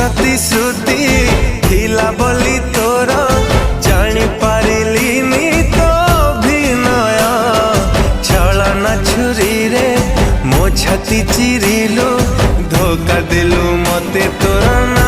प्रतिश्रुति थिला बोली तोर जानी पारिलिनी तो अभिनय छलना छुरी रे मो छाती चिरिलु धोखा देलु मते तोर